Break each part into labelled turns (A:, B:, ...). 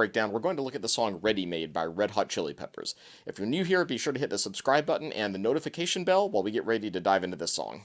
A: breakdown, we're going to look at the song Readymade by Red Hot Chili Peppers. If you're new here, be sure to hit the subscribe button and the notification bell while we get ready to dive into this song.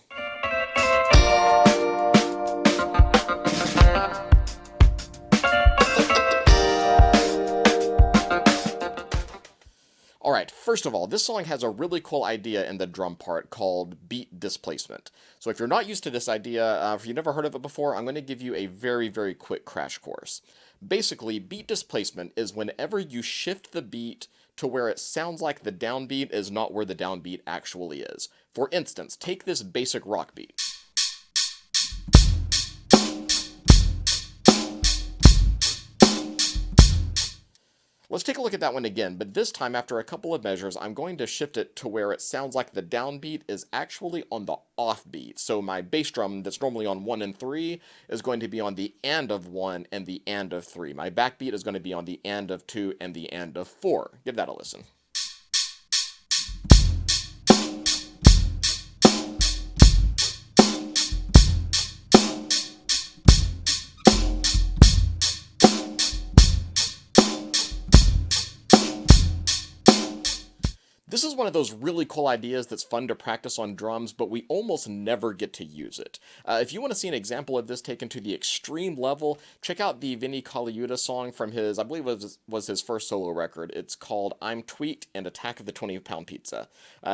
A: Alright, first of all, this song has a really cool idea in the drum part called beat displacement. So if you're not used to this idea, if you've never heard of it before, I'm going to give you a very, very quick crash course. Basically, beat displacement is whenever you shift the beat to where it sounds like the downbeat is not where the downbeat actually is. For instance, take this basic rock beat. Let's take a look at that one again, but this time after a couple of measures, I'm going to shift it to where it sounds like the downbeat is actually on the offbeat. So my bass drum that's normally on 1 and 3 is going to be on the and of 1 and the and of 3. My backbeat is going to be on the and of 2 and the and of 4. Give that a listen. This is one of those really cool ideas that's fun to practice on drums, but we almost never get to use it. If you want to see an example of this taken to the extreme level, check out the Vinnie Colaiuta song from his, I believe it was his first solo record. It's called I'm Tweaked and Attack of the 20-Pound Pizza.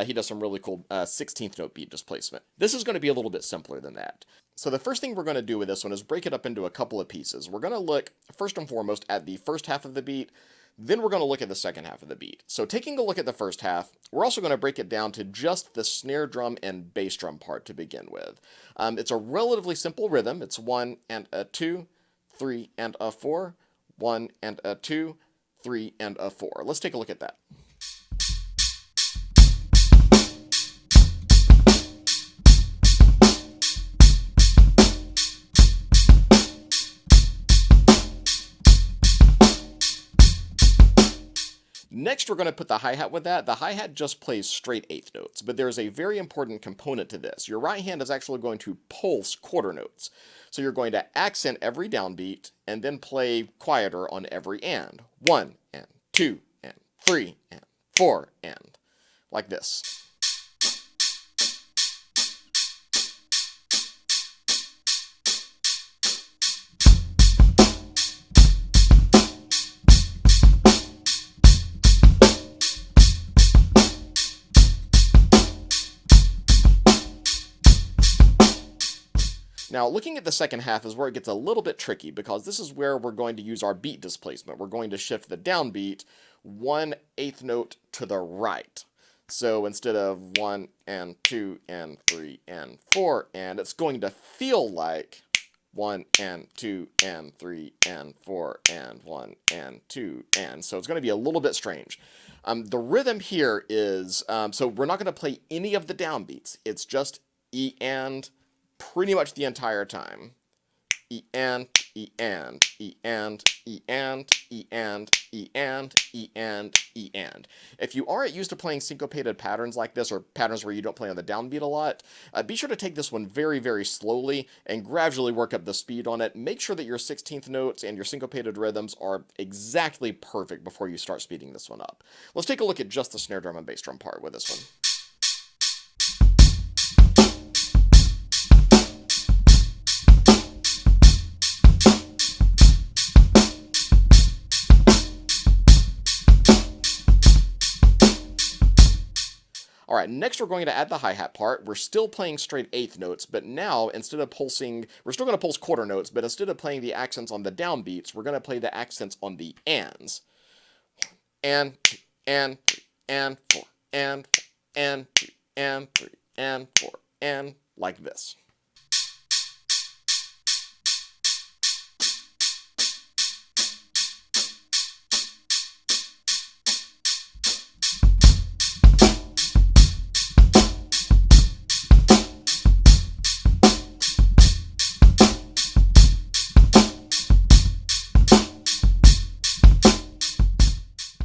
A: He does some really cool 16th note beat displacement. This is going to be a little bit simpler than that. So the first thing we're going to do with this one is break it up into a couple of pieces. We're going to look, first and foremost, at the first half of the beat. Then we're going to look at the second half of the beat. So taking a look at the first half, we're also going to break it down to just the snare drum and bass drum part to begin with. It's a relatively simple rhythm. It's 1 and a 2, 3 and a 4, 1 and a 2, 3 and a 4. Let's take a look at that. Next, we're going to put the hi-hat with that. The hi-hat just plays straight eighth notes, but there's a very important component to this. Your right hand is actually going to pulse quarter notes. So you're going to accent every downbeat and then play quieter on every and. 1 and 2 and 3 and 4 and like this. Now, looking at the second half is where it gets a little bit tricky because this is where we're going to use our beat displacement. We're going to shift the downbeat 1/8 note to the right. So instead of 1 and 2 and 3 and 4 and, it's going to feel like 1 and 2 and 3 and 4 and 1 and 2 and. So it's going to be a little bit strange. The rhythm here is, so we're not going to play any of the downbeats. It's just E and pretty much the entire time. E and, E and, E and, E and, E and, E and, E and, E and. If you aren't used to playing syncopated patterns like this, or patterns where you don't play on the downbeat a lot, be sure to take this one very, very slowly and gradually work up the speed on it. Make sure that your 16th notes and your syncopated rhythms are exactly perfect before you start speeding this one up. Let's take a look at just the snare drum and bass drum part with this one. Alright, next we're going to add the hi-hat part. We're still playing straight eighth notes, but now instead of pulsing, we're still going to pulse quarter notes, but instead of playing the accents on the downbeats, we're going to play the accents on the ands. And, 2, and, 3, and, 4, and, 4, and, 2, and, 3, and, 4, and, like this.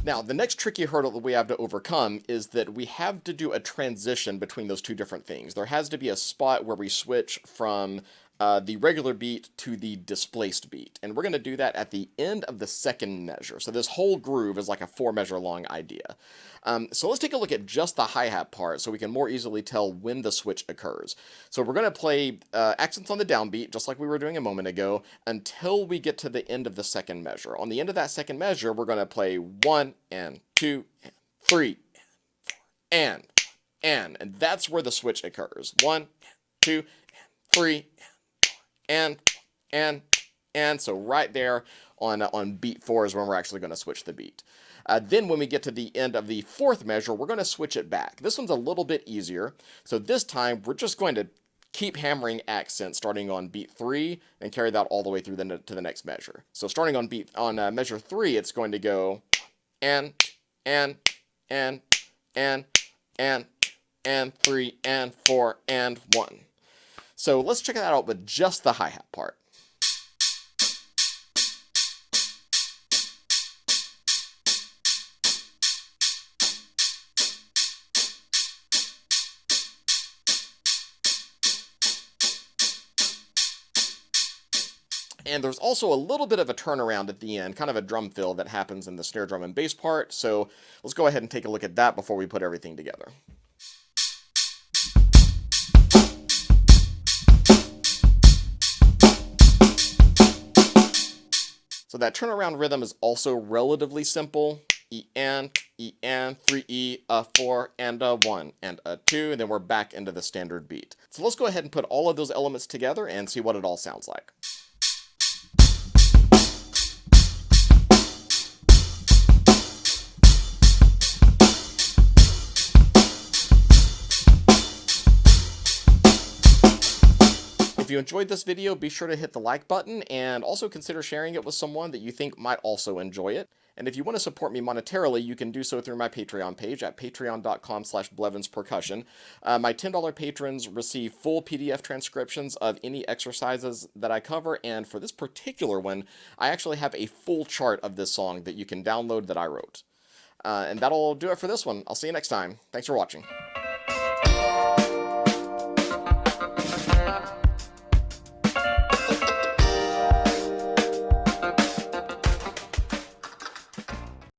A: Now, the next tricky hurdle that we have to overcome is that we have to do a transition between those two different things. There has to be a spot where we switch from the regular beat to the displaced beat. And we're going to do that at the end of the second measure. So this whole groove is like a 4-measure long idea. So let's take a look at just the hi-hat part so we can more easily tell when the switch occurs. So we're going to play accents on the downbeat, just like we were doing a moment ago, until we get to the end of the second measure. On the end of that second measure, we're going to play 1 and 2 and 3 and 4 and that's where the switch occurs. 1, 2, 3, and so right there on beat 4 is when we're actually going to switch the beat. Then when we get to the end of the fourth measure, we're going to switch it back. This one's a little bit easier. So this time we're just going to keep hammering accents starting on beat 3 and carry that all the way through to the next measure. So starting on measure 3, it's going to go and 3 and 4 and 1. So let's check that out with just the hi-hat part. And there's also a little bit of a turnaround at the end, kind of a drum fill that happens in the snare drum and bass part. So let's go ahead and take a look at that before we put everything together. So that turnaround rhythm is also relatively simple. E and 3E, a 4, and a 1, and a 2, and then we're back into the standard beat. So let's go ahead and put all of those elements together and see what it all sounds like. If you enjoyed this video, be sure to hit the like button and also consider sharing it with someone that you think might also enjoy it. And if you want to support me monetarily, you can do so through my Patreon page at patreon.com/blevinspercussion. My $10 patrons receive full PDF transcriptions of any exercises that I cover, and for this particular one, I actually have a full chart of this song that you can download that I wrote. And that'll do it for this one. I'll see you next time. Thanks for watching.